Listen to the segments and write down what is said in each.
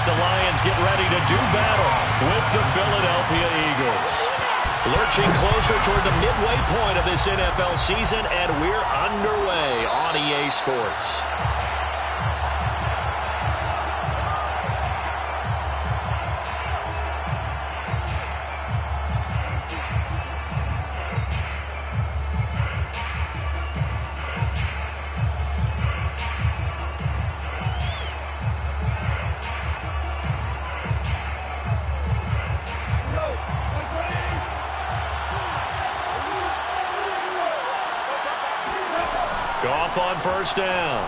the Lions get ready to do battle with the Philadelphia Eagles. Lurching closer toward the midway point of this NFL season, and we're underway on EA Sports. Goff on first down.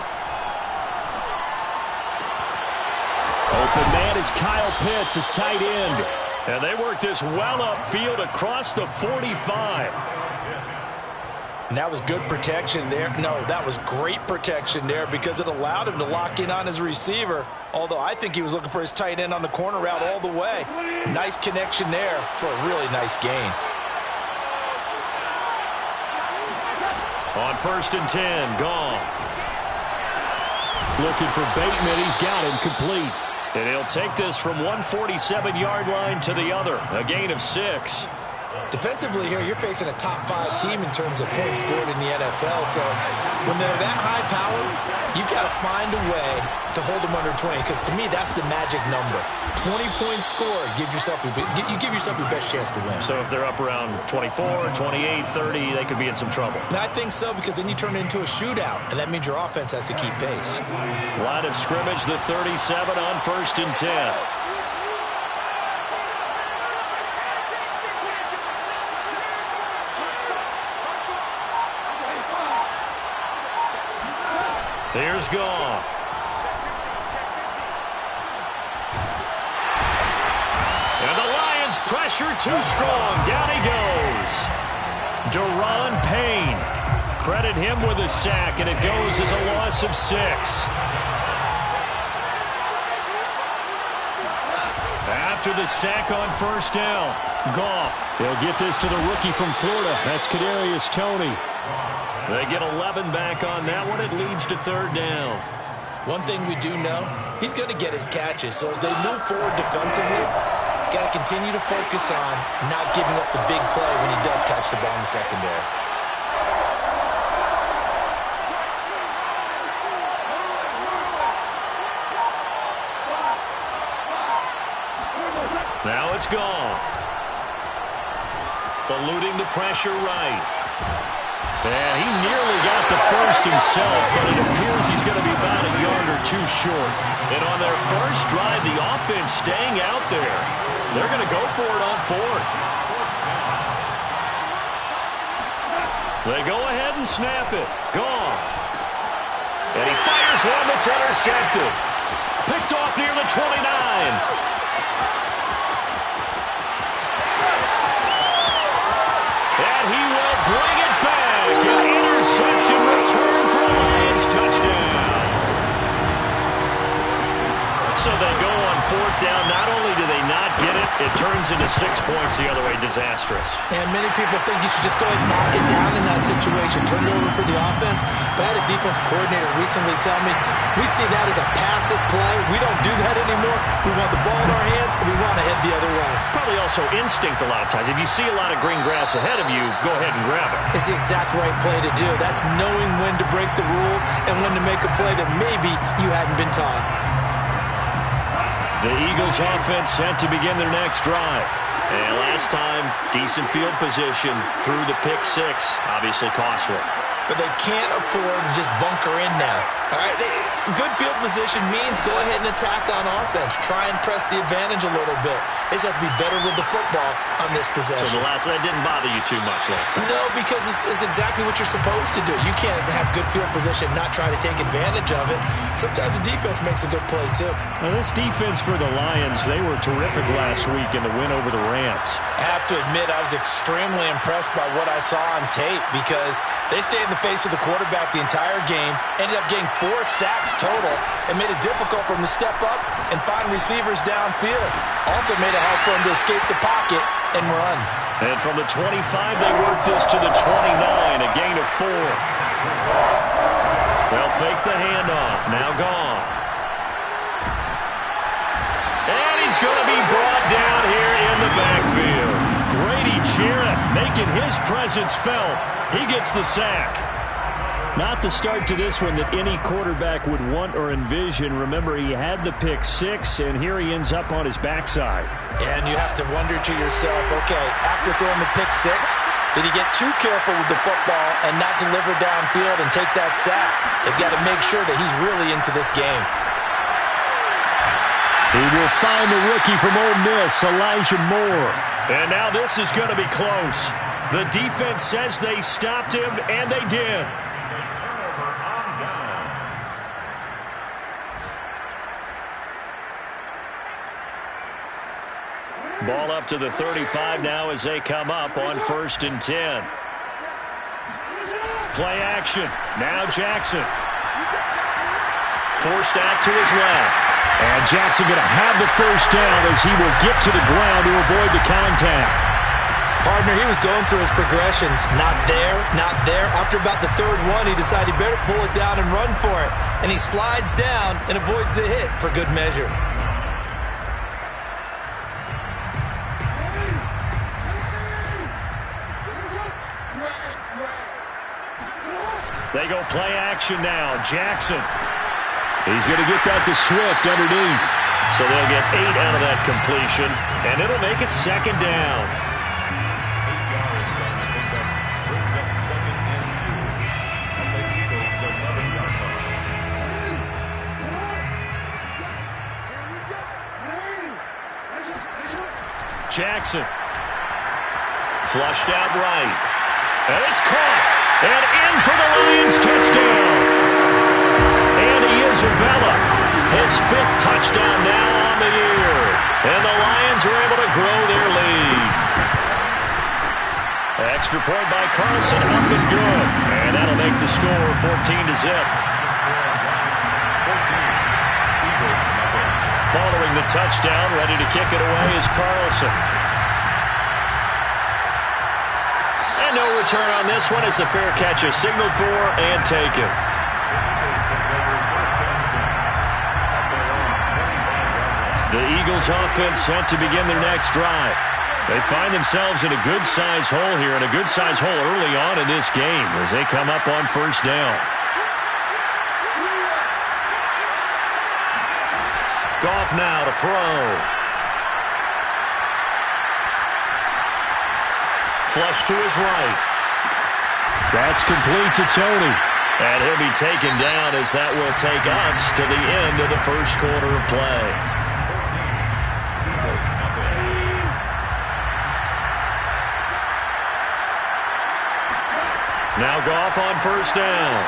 Open man is Kyle Pitts, his tight end. And they work this well upfield across the 45. And that was good protection there. No, that was great protection there because it allowed him to lock in on his receiver. Although I think he was looking for his tight end on the corner route all the way. Nice connection there for a really nice gain. On first and 10, Goff. Looking for Bateman. He's got him complete. And he'll take this from 147-yard line to the other. A gain of 6. Defensively here, you're facing a top 5 team in terms of points scored in the NFL. So when they're that high powered, you've got to find a way to hold them under 20. Because to me, that's the magic number. 20 points scored, you give yourself your best chance to win. So if they're up around 24, 28, 30, they could be in some trouble. I think so, because then you turn it into a shootout, and that means your offense has to keep pace. Line of scrimmage, the 37 on first and 10. Here's Goff. And the Lions pressure too strong. Down he goes. Daron Payne. Credit him with a sack, and it goes as a loss of 6. After the sack on first down, Goff. They'll get this to the rookie from Florida. That's Kadarius Toney. They get 11 back on that one. It leads to third down. One thing we do know, he's going to get his catches. So as they move forward defensively, got to continue to focus on not giving up the big play when he does catch the ball in the secondary. Now it's Goff. Eluding the pressure right. And he nearly got the first himself, but it appears he's going to be about a yard or two short. And on their first drive, the offense staying out there. They're going to go for it on fourth. They go ahead and snap it. Goff. And he fires one that's intercepted. Picked off near the 29. And he will bring it back. An interception return for a Lions touchdown. So they go on fourth down. Not only do they not get it, it turns into 6 points the other way. Disastrous. And many people think you should just go ahead and knock it down in that situation. Turn it over for the offense. But I had a defensive coordinator recently tell me, we see that as a passive play. We don't do that anymore. We want the ball in our hands, and we want to head the other way. It's probably also instinct a lot of times. If you see a lot of green grass ahead of you, go ahead and grab it. It's the exact right play to do. That's knowing when to break the rules and when to make a play that maybe you hadn't been taught. The Eagles offense set to begin their next drive. And last time, decent field position through the pick 6. Obviously costly. But they can't afford to just bunker in now. All right, good field position means go ahead and attack on offense. Try and press the advantage a little bit. They just have to be better with the football on this possession. So that didn't bother you too much last time? No, because it's exactly what you're supposed to do. You can't have good field position, not try to take advantage of it. Sometimes the defense makes a good play, too. Now, this defense for the Lions, they were terrific last week in the win over the Rams. I have to admit, I was extremely impressed by what I saw on tape because they stayed in the face of the quarterback the entire game, ended up getting 4 sacks total, and made it difficult for him to step up and find receivers downfield. Also made it hard for him to escape the pocket and run. And from the 25, they worked this to the 29, a gain of 4. They'll fake the handoff. Now Goff. making his presence felt. He gets the sack. Not the start to this one that any quarterback would want or envision. Remember, he had the pick six, and here he ends up on his backside. And you have to wonder to yourself, okay, after throwing the pick six, did he get too careful with the football and not deliver downfield and take that sack? They've got to make sure that he's really into this game. He will find the rookie from Ole Miss, Elijah Moore. And now this is going to be close. The defense says they stopped him, and they did. Ball up to the 35 now as they come up on 1st and 10. Play action. Now Jackson. Forced out to his left. And Jackson going to have the first down as he will get to the ground to avoid the contact. Partner, he was going through his progressions. Not there, not there. After about the third one, he decided he better pull it down and run for it. And he slides down and avoids the hit for good measure. They go play action now. Jackson. He's going to get that to Swift underneath. So they'll get 8 out of that completion, and it'll make it 2nd down. Jackson. Flushed out right. And it's caught. And in for the Lions touchdown. Andy Isabella, his 5th touchdown now on the year. And the Lions are able to grow their lead. Extra point by Carlson, up and good. And that'll make the score 14-0. Following the touchdown, ready to kick it away is Carlson. And no return on this one as the fair catch is signaled for and taken. The Eagles offense set to begin their next drive. They find themselves in a good-sized hole here, and a good-sized hole early on in this game as they come up on 1st down. Goff now to throw. Flush to his right. That's complete to Tony. And he'll be taken down as that will take us to the end of the 1st quarter of play. Now Goff on 1st down.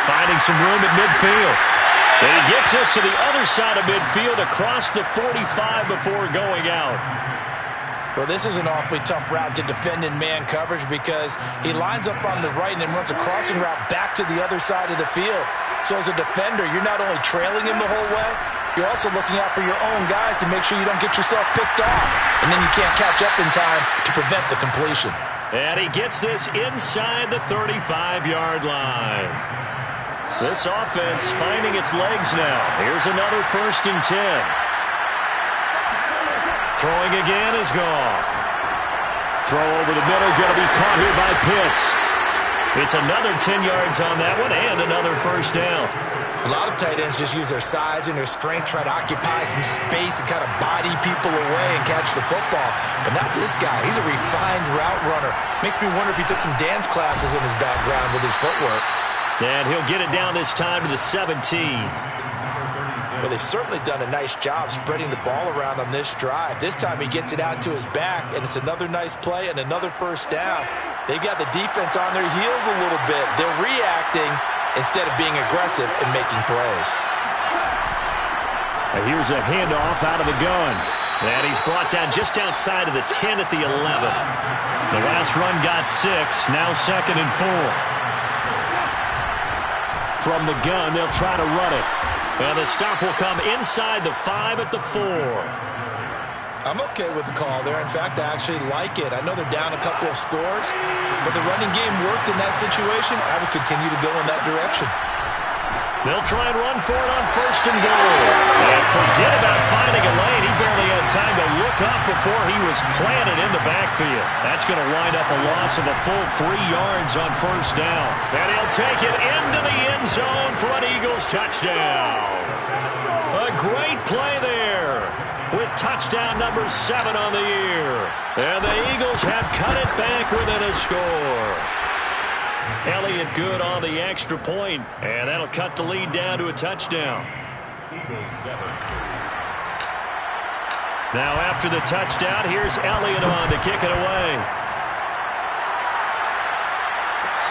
Finding some room at midfield. And he gets us to the other side of midfield across the 45 before going out. Well, this is an awfully tough route to defend in man coverage because he lines up on the right and then runs a crossing route back to the other side of the field. So as a defender, you're not only trailing him the whole way, you're also looking out for your own guys to make sure you don't get yourself picked off. And then you can't catch up in time to prevent the completion. And he gets this inside the 35-yard line. This offense finding its legs now. Here's another 1st and 10. Throwing again is Goff. Throw over the middle, going to be caught here by Pitts. It's another 10 yards on that one and another 1st down. A lot of tight ends just use their size and their strength, try to occupy some space and kind of body people away and catch the football. But not this guy. He's a refined route runner. Makes me wonder if he took some dance classes in his background with his footwork. And he'll get it down this time to the 17. Well, they've certainly done a nice job spreading the ball around on this drive. This time he gets it out to his back, and it's another nice play and another 1st down. They've got the defense on their heels a little bit. They're reacting instead of being aggressive and making plays. And here's a handoff out of the gun. And he's brought down just outside of the 10 at the 11. The last run got 6, now 2nd and 4. From the gun, they'll try to run it. And the stop will come inside the 5 at the 4. I'm okay with the call there. In fact, I actually like it. I know they're down a couple of scores, but the running game worked in that situation. I would continue to go in that direction. They'll try and run for it on 1st and goal. And forget about finding a lane. He barely had time to look up before he was planted in the backfield. That's going to wind up a loss of a full 3 yards on 1st down. And he'll take it into the end zone for an Eagles touchdown. A great play there with touchdown number 7 on the year. And the Eagles have cut it back within a score. Elliott good on the extra point, and that'll cut the lead down to a touchdown. Now after the touchdown, here's Elliott on to kick it away.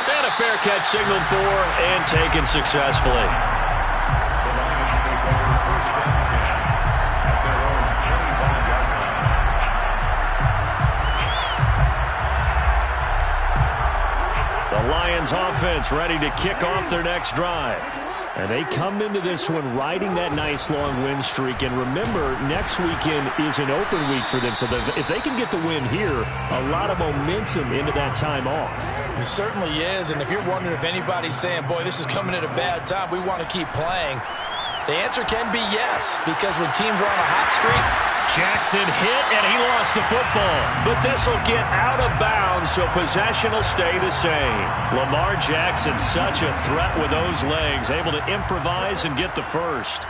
And a fair catch signaled for and taken successfully. The Lions offense ready to kick off their next drive. And they come into this one riding that nice long win streak. And remember, next weekend is an open week for them. So if they can get the win here, a lot of momentum into that time off. It certainly is. And if you're wondering if anybody's saying, boy, this is coming at a bad time, we want to keep playing, the answer can be yes. Because when teams are on a hot streak, Jackson hit, and he lost the football. But this will get out of bounds, so possession will stay the same. Lamar Jackson, such a threat with those legs, able to improvise and get the first.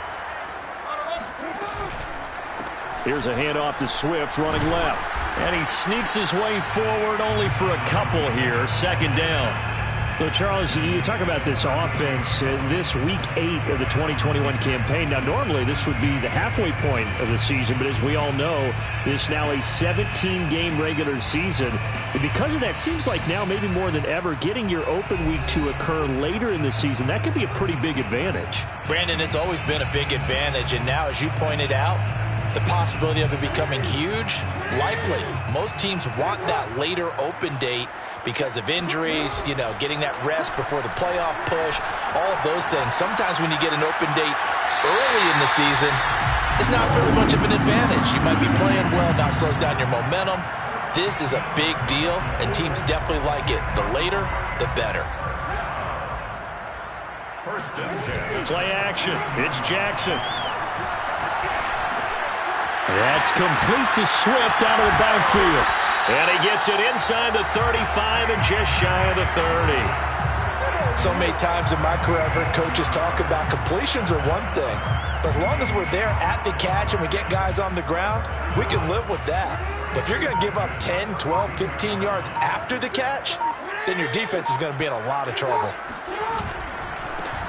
Here's a handoff to Swift running left. And he sneaks his way forward only for a couple here. 2nd down. So, Charles, you talk about this offense, this Week 8 of the 2021 campaign. Now, normally this would be the halfway point of the season, but as we all know, this now a 17-game regular season. And because of that, seems like now maybe more than ever, getting your open week to occur later in the season, that could be a pretty big advantage. Brandon, it's always been a big advantage, and now, as you pointed out, the possibility of it becoming huge, likely. Most teams want that later open date because of injuries, you know, getting that rest before the playoff push, all of those things. Sometimes when you get an open date early in the season, it's not really much of an advantage. You might be playing well, now slows down your momentum. This is a big deal, and teams definitely like it. The later, the better. Play action. It's Jackson. That's complete to Swift out of the backfield. And he gets it inside the 35 and just shy of the 30. So many times in my career, I've heard coaches talk about completions are one thing. But as long as we're there at the catch and we get guys on the ground, we can live with that. But if you're going to give up 10, 12, 15 yards after the catch, then your defense is going to be in a lot of trouble.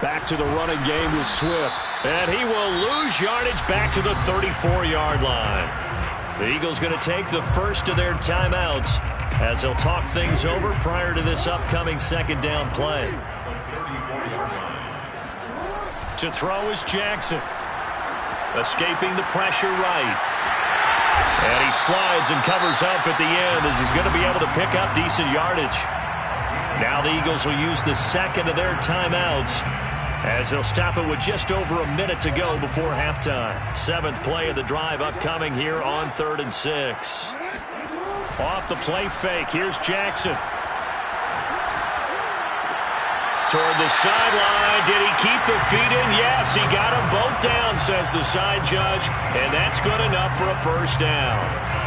Back to the running game with Swift. And he will lose yardage back to the 34-yard line. The Eagles going to take the first of their timeouts as they'll talk things over prior to this upcoming 2nd down play. To throw is Jackson. Escaping the pressure right. And he slides and covers up at the end as he's going to be able to pick up decent yardage. Now the Eagles will use the 2nd of their timeouts as they'll stop it with just over a minute to go before halftime. 7th play of the drive upcoming here on 3rd and 6. Off the play fake, here's Jackson. Toward the sideline, did he keep the feet in? Yes, he got them both down, says the side judge, and that's good enough for a 1st down.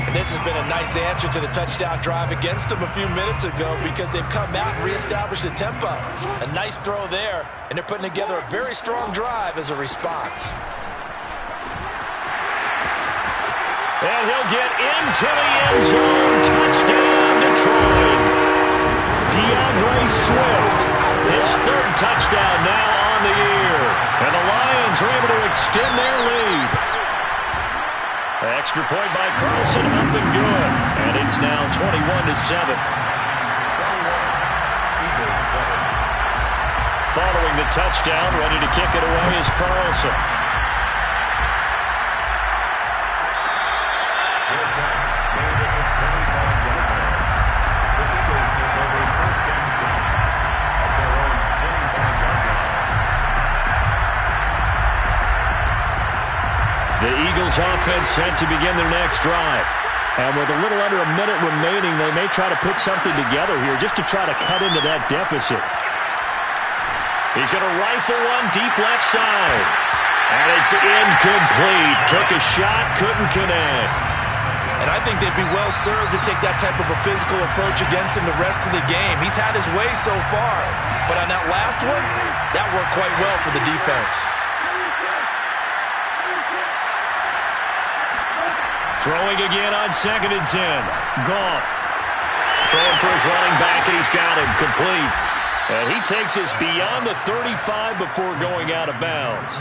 And this has been a nice answer to the touchdown drive against them a few minutes ago because they've come out and reestablished the tempo. A nice throw there, and they're putting together a very strong drive as a response. And he'll get into the end zone. Touchdown, Detroit. DeAndre Swift, his 3rd touchdown now on the year. And the Lions are able to extend their lead. Extra point by Carlson, up and good. And it's now 21-7. Following the touchdown, ready to kick it away is Carlson. The Eagles offense set to begin their next drive. And with a little under a minute remaining, they may try to put something together here just to try to cut into that deficit. He's going to rifle one deep left side. And it's incomplete. Took a shot, couldn't connect. And I think they'd be well served to take that type of a physical approach against him the rest of the game. He's had his way so far. But on that last one, that worked quite well for the defense. Throwing again on 2nd and 10. Goff. Throwing for his running back, and he's got him complete. And he takes us beyond the 35 before going out of bounds.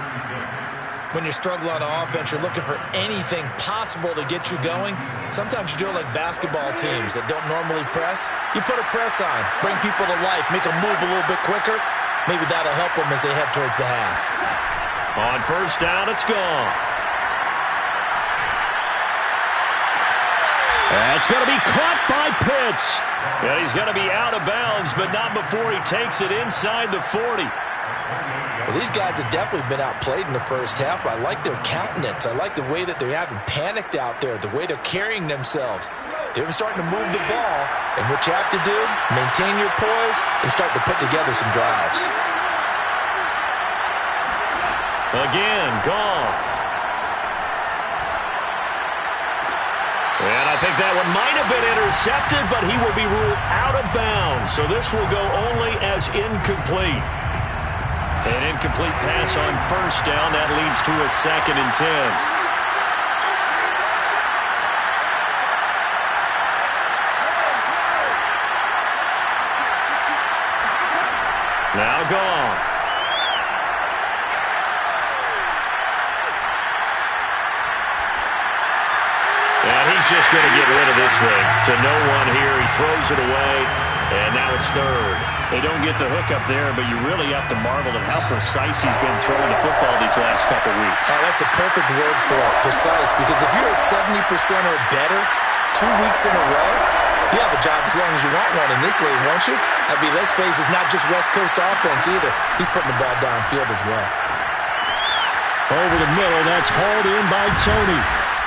When you struggle on offense, you're looking for anything possible to get you going. Sometimes you do it like basketball teams that don't normally press. You put a press on, bring people to life, make them move a little bit quicker. Maybe that'll help them as they head towards the half. On 1st down, it's Goff. That's going to be caught by Pitts. And he's going to be out of bounds, but not before he takes it inside the 40. Well, these guys have definitely been outplayed in the first half. I like their countenance. I like the way that they haven't panicked out there, the way they're carrying themselves. They're starting to move the ball, and what you have to do, maintain your poise and start to put together some drives. Again, Goff. And I think that one might have been intercepted, but he will be ruled out of bounds. So this will go only as incomplete. An incomplete pass on 1st down. That leads to a 2nd and 10. Now Goff. And he's just going to get rid of this thing. To no one here. He throws it away. And now it's 3rd. They don't get the hook up there, but you really have to marvel at how precise he's been throwing the football these last couple weeks. Oh, that's a perfect word for it, precise. Because if you're at 70% or better 2 weeks in a row, you have a job as long as you want one in this league, won't you? I mean, let's face it, it's not just West Coast offense either. He's putting the ball downfield as well. Over the middle, that's hauled in by Tony.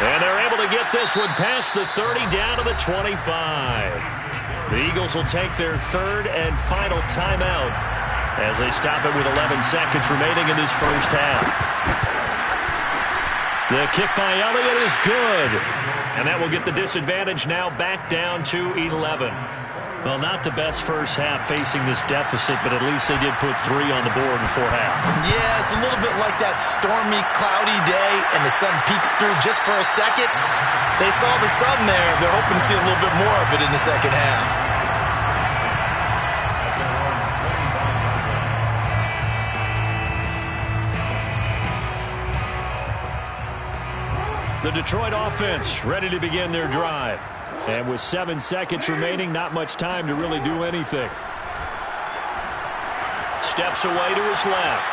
And they're able to get this one past the 30 down to the 25. The Eagles will take their 3rd and final timeout as they stop it with 11 seconds remaining in this first half. The kick by Elliott is good. And that will get the disadvantage now back down to 11. Well, not the best first half facing this deficit, but at least they did put 3 on the board before half. Yeah, it's a little bit like that stormy, cloudy day, and the sun peeks through just for a second. They saw the sun there. They're hoping to see a little bit more of it in the second half. The Detroit offense ready to begin their drive. And with 7 seconds remaining, not much time to really do anything. Steps away to his left.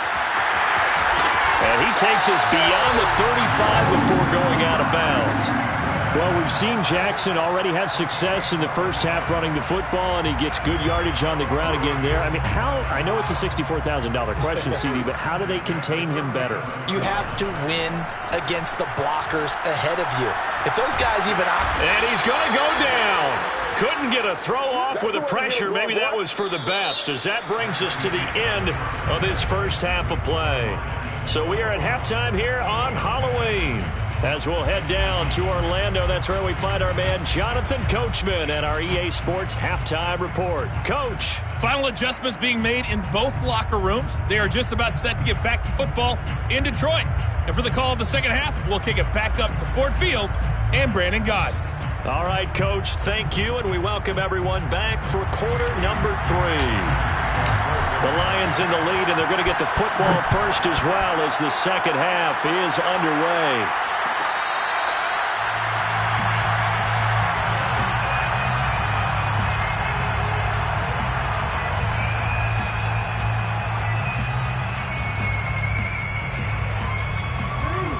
And he takes us beyond the 35 before going out of bounds. Well, we've seen Jackson already have success in the first half running the football, and he gets good yardage on the ground again there. I mean, I know it's a $64,000 question, CD, but how do they contain him better? You have to win against the blockers ahead of you. If those guys even... And he's going to go down. Couldn't get a throw off with the pressure. Maybe that was for the best, as that brings us to the end of this first half of play. So we are at halftime here on Halloween. As we'll head down to Orlando, that's where we find our man Jonathan Coachman at our EA Sports Halftime Report. Coach. Final adjustments being made in both locker rooms. They are just about set to get back to football in Detroit. And for the call of the second half, we'll kick it back up to Ford Field and Brandon Gaudin. All right, Coach, thank you, and we welcome everyone back for quarter number 3. The Lions in the lead, and they're going to get the football first as well as the second half is underway.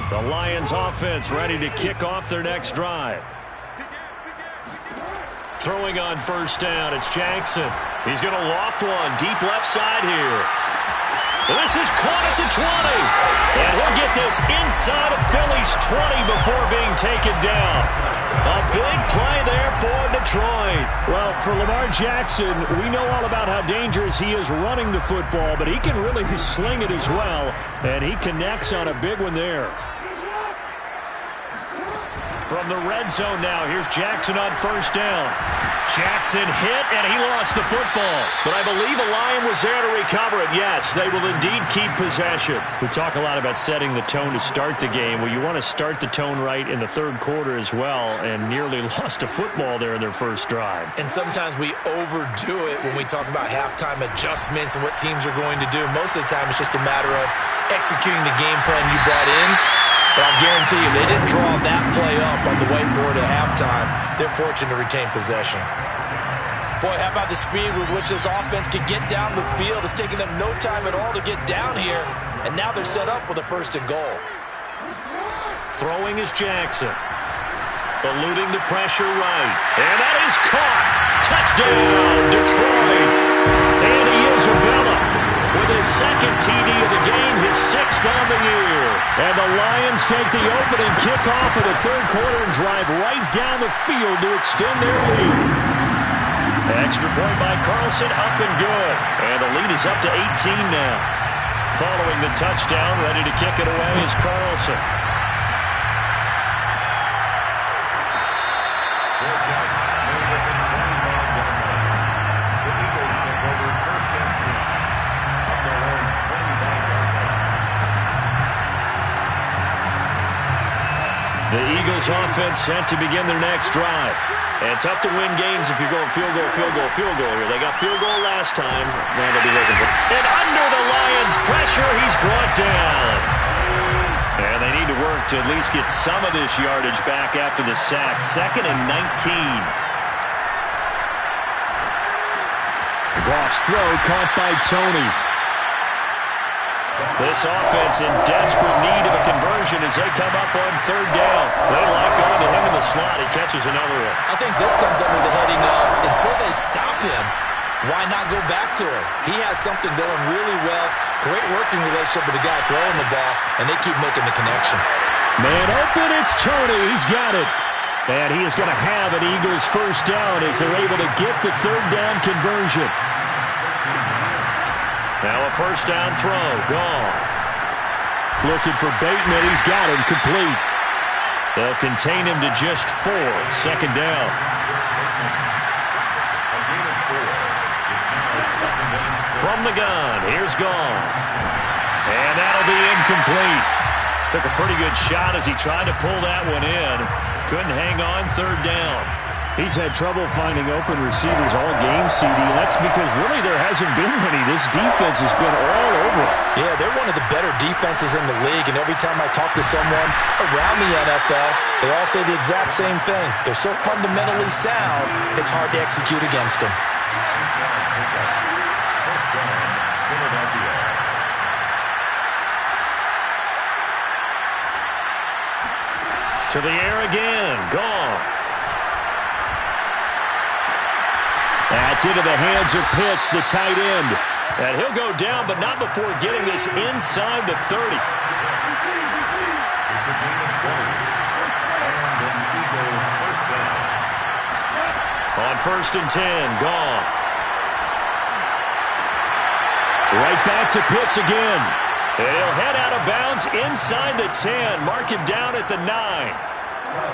The Lions offense ready to kick off their next drive. Throwing on first down, it's Jackson. He's going to loft one deep left side here. And this is caught at the 20. And he'll get this inside of Philly's 20 before being taken down. A big play there for Detroit. Well, for Lamar Jackson, we know all about how dangerous he is running the football, but he can really sling it as well, and he connects on a big one there. From the red zone now, here's Jackson on first down. Jackson hit, and he lost the football. But I believe a Lion was there to recover it. Yes, they will indeed keep possession. We talk a lot about setting the tone to start the game. Well, you want to start the tone right in the third quarter as well, and nearly lost a football there in their first drive. And sometimes we overdo it when we talk about halftime adjustments and what teams are going to do. Most of the time, it's just a matter of executing the game plan you brought in. But I'll guarantee you, they didn't draw that play up on the whiteboard at halftime. They're fortunate to retain possession. Boy, how about the speed with which this offense can get down the field? It's taken them no time at all to get down here. And now they're set up with a 1st and goal. Throwing is Jackson. Eluding the pressure right. And that is caught. Touchdown, Detroit. And he is Isabella with his 2nd TD of the game, his 6th on the year. And the Lions take the opening kickoff of the third quarter and drive right down the field to extend their lead. Extra point by Carlson, up and good. And the lead is up to 18 now. Following the touchdown, ready to kick it away is Carlson. The Eagles offense set to begin their next drive. And tough to win games if you're going field goal here. They got field goal last time. Now they'll be looking for. And under the Lions' pressure, he's brought down. And they need to work to at least get some of this yardage back after the sack. 2nd and 19. Goff's throw caught by Tony. This offense in desperate need of a conversion as they come up on 3rd down. They like going to him in the slot. He catches another one. I think this comes under the heading of, until they stop him, why not go back to him? He has something going really well. Great working relationship with the guy throwing the ball, and they keep making the connection. Man open, it's Tony. He's got it. And he is going to have an Eagles 1st down as they're able to get the 3rd down conversion. Now a 1st down throw. Gone. Looking for Bateman. He's got him complete. They'll contain him to just 4. 2nd down. From the gun, here's Goff. And that'll be incomplete. Took a pretty good shot as he tried to pull that one in. Couldn't hang on. 3rd down. He's had trouble finding open receivers all game, CD, and that's because really there hasn't been many. This defense has been all over. Yeah, they're one of the better defenses in the league, and every time I talk to someone around the NFL, they all say the exact same thing. They're so fundamentally sound, it's hard to execute against them. To the air again. Goff. That's into the hands of Pitts, the tight end. And he'll go down, but not before getting this inside the 30. On 1st and 10, Goff. Right back to Pitts again. And he'll head out of bounds inside the 10. Mark him down at the 9.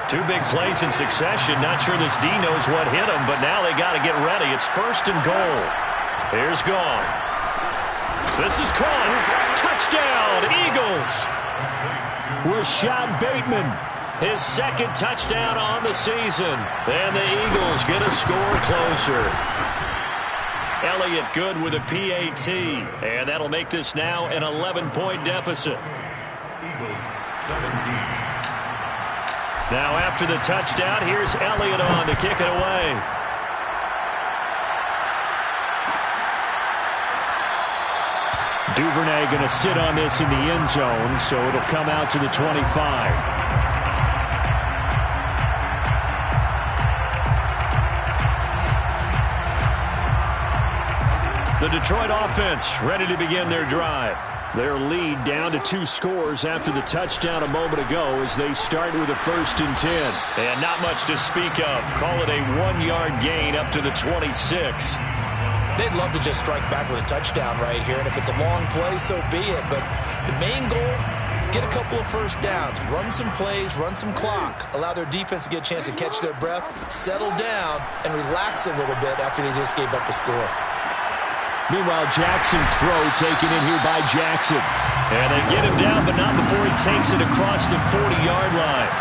2 big plays in succession. Not sure this D knows what hit him, but now they got to get ready. It's 1st and goal. Here's Goff. This is caught. Touchdown, Eagles. Rashad Bateman. His 2nd touchdown on the season. And the Eagles get a score closer. Elliott good with a PAT. And that'll make this now an 11-point deficit. Eagles 17. Now after the touchdown, here's Elliott on to kick it away. Duvernay going to sit on this in the end zone, so it'll come out to the 25. The Detroit offense ready to begin their drive. Their lead down to 2 scores after the touchdown a moment ago as they start with a 1st and 10. And not much to speak of. Call it a 1-yard gain up to the 26. They'd love to just strike back with a touchdown right here, and if it's a long play, so be it. But the main goal, get a couple of first downs, run some plays, run some clock, allow their defense to get a chance to catch their breath, settle down, and relax a little bit after they just gave up a score. Meanwhile, Jackson's throw taken in here by Jackson. And they get him down, but not before he takes it across the 40-yard line.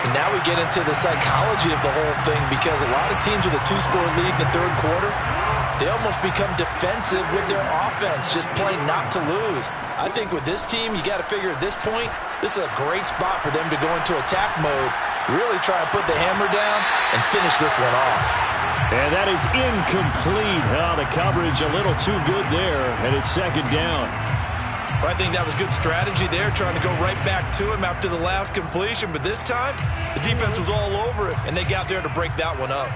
And now we get into the psychology of the whole thing, because a lot of teams with a 2-score lead in the 3rd quarter, they almost become defensive with their offense, just playing not to lose. I think with this team, you got to figure at this point, this is a great spot for them to go into attack mode, really try to put the hammer down and finish this one off. And that is incomplete. Oh, the coverage a little too good there, and it's 2nd down. Well, I think that was good strategy there, trying to go right back to him after the last completion. But this time, the defense was all over it, and they got there to break that one up.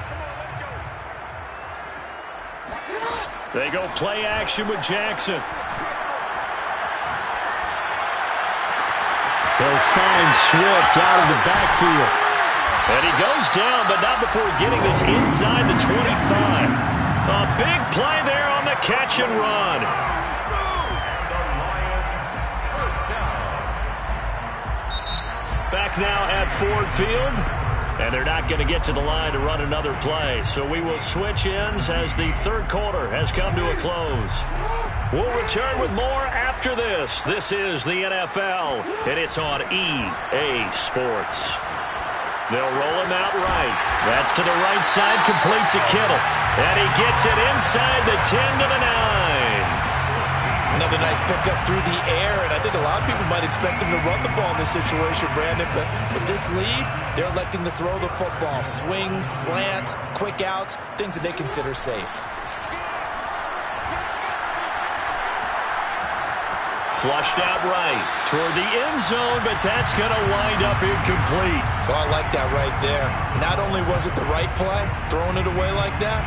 They go play action with Jackson. They'll find Swift out of the backfield. And he goes down, but not before getting this inside the 25. A big play there on the catch and run. Back now at Ford Field. And they're not going to get to the line to run another play. So we will switch ends as the 3rd quarter has come to a close. We'll return with more after this. This is the NFL, and it's on EA Sports. They'll roll him out right. That's to the right side, complete to Kittle. And he gets it inside the 10 to the 9. Another nice pickup through the air, and I think a lot of people might expect them to run the ball in this situation, Brandon, but with this lead, they're electing to throw the football. Swings, slants, quick outs, things that they consider safe. Flushed out right toward the end zone, but that's going to wind up incomplete. Oh, I like that right there. Not only was it the right play, throwing it away like that,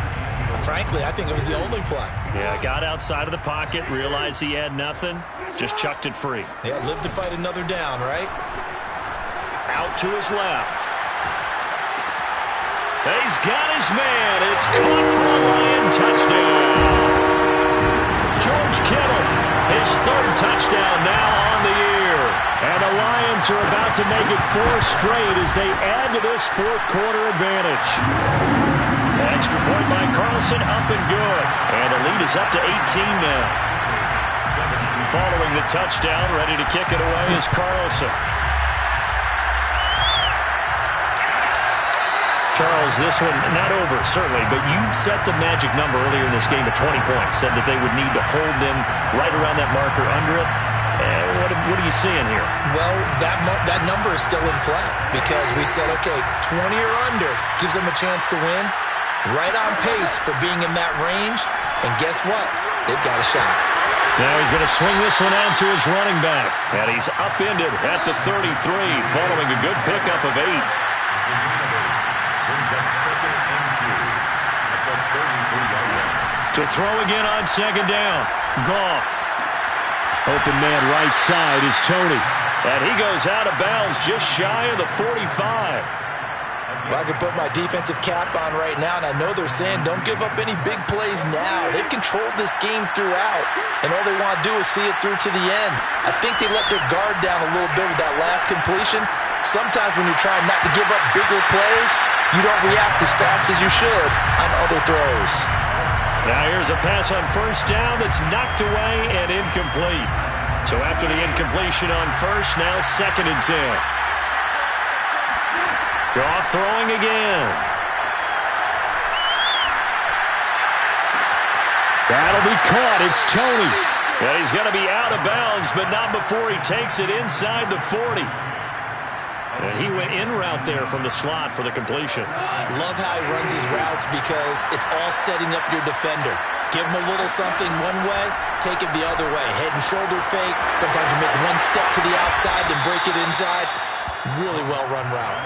but frankly, I think it was the only play. Yeah, got outside of the pocket, realized he had nothing, just chucked it free. Yeah, live to fight another down, right? Out to his left. He's got his man. It's caught for a Lion touchdown. George Kittle, his 3rd touchdown now on the year. And the Lions are about to make it 4 straight as they add to this 4th quarter advantage. Extra point by Carlson, up and good. And the lead is up to 18 now. Following the touchdown, ready to kick it away is Carlson. Charles, this one not over, certainly, but you set the magic number earlier in this game at 20 points, said that they would need to hold them right around that marker under it. What are you seeing here? Well, that number is still in play because we said, okay, 20 or under gives them a chance to win. Right on pace for being in that range, and guess what? They've got a shot. Now he's going to swing this one out to his running back, and he's upended at the 33 following a good pickup of 8. To throw again on 2nd down. Goff. Open man right side is Tony. And he goes out of bounds just shy of the 45. Well, I can put my defensive cap on right now, and I know they're saying don't give up any big plays now. They've controlled this game throughout, and all they want to do is see it through to the end. I think they let their guard down a little bit with that last completion. Sometimes when you're trying not to give up bigger plays, you don't react as fast as you should on other throws. Now here's a pass on 1st down that's knocked away and incomplete. So after the incompletion on 1st, now 2nd and 10. Goff throwing again. That'll be caught. It's Tony. And he's going to be out of bounds, but not before he takes it inside the 40. And he went in route there from the slot for the completion. Love how he runs his routes because it's all setting up your defender. Give him a little something one way, take it the other way. Head and shoulder fake. Sometimes you make one step to the outside, then break it inside. Really well-run route.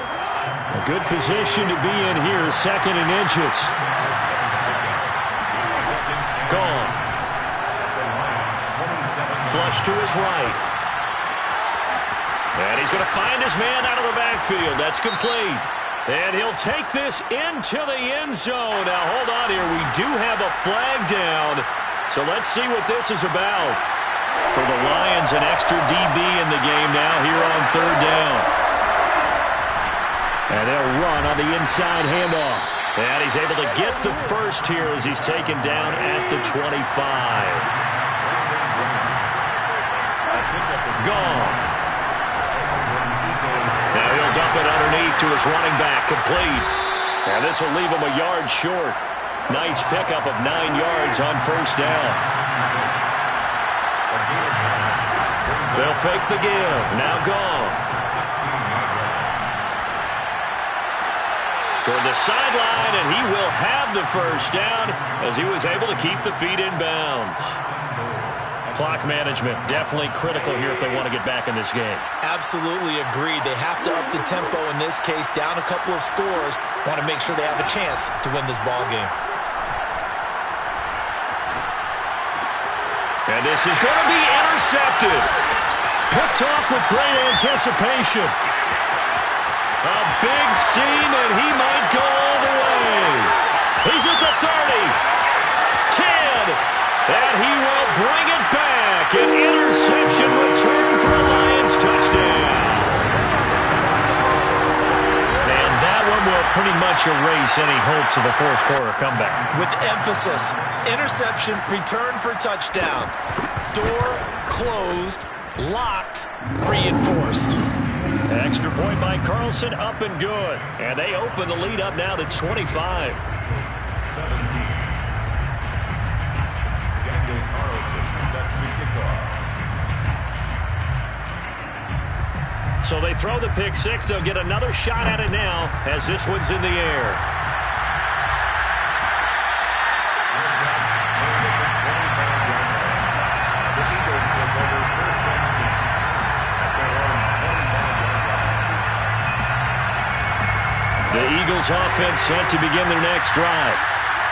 A good position to be in here, 2nd and inches. Gone. flush to his right. And he's going to find his man out of the backfield. That's complete. And he'll take this into the end zone. Now, hold on here. We do have a flag down. So let's see what this is about. For the Lions, an extra DB in the game now here on third down. And they'll run on the inside handoff. And he's able to get the first here as he's taken down at the 25. Goff. Now he'll dump it underneath to his running back, complete. And this will leave him a yard short. Nice pickup of 9 yards on first down. They'll fake the give. Now Goff. Toward the sideline, and he will have the first down as he was able to keep the feet in bounds. Clock management definitely critical here if they want to get back in this game. Absolutely agreed. They have to up the tempo in this case, down a couple of scores. Want to make sure they have a chance to win this ball game. And this is going to be intercepted. Picked off with great anticipation. A big seam, and he might go all the way. He's at the 30, 10, and he will bring it back. An interception return for a Lions touchdown. And that one will pretty much erase any hopes of a fourth quarter comeback. With emphasis, interception, return for touchdown. Door closed, locked, reinforced. Extra point by Carlson, up and good. And they open the lead up now to 25. 17. Daniel Carlson set to kick off. So they throw the pick six. They'll get another shot at it now as this one's in the air. The Eagles offense set to begin their next drive.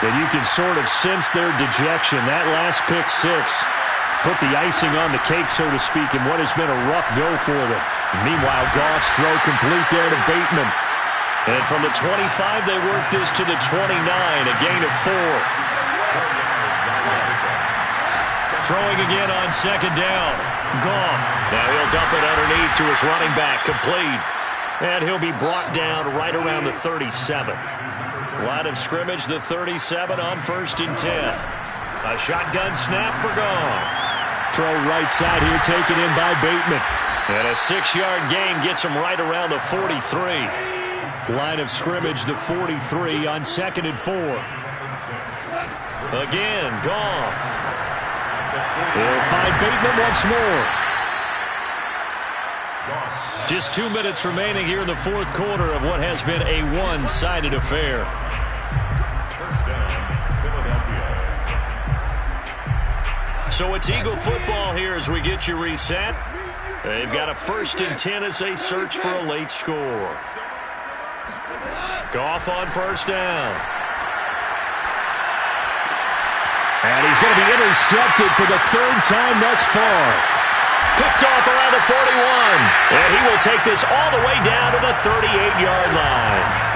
And you can sort of sense their dejection. That last pick six put the icing on the cake, so to speak, in what has been a rough go for them. Meanwhile, Goff's throw complete there to Bateman. And from the 25, they work this to the 29, a gain of 4. Throwing again on second down. Goff. Now he'll dump it underneath to his running back, complete. And he'll be brought down right around the 37. Line of scrimmage, the 37 on 1st and 10. A shotgun snap for Goff. Throw right side here, taken in by Bateman. And a 6-yard gain gets him right around the 43. Line of scrimmage, the 43 on 2nd and 4. Again, Goff. He'll find Bateman once more. Just 2 minutes remaining here in the fourth quarter of what has been a one-sided affair. First down, Philadelphia. So it's Eagle football here as we get you reset. They've got a 1st and 10 as they search for a late score. Goff on first down. And he's going to be intercepted for the 3rd time thus far. Picked off around the 41. And he will take this all the way down to the 38-yard line.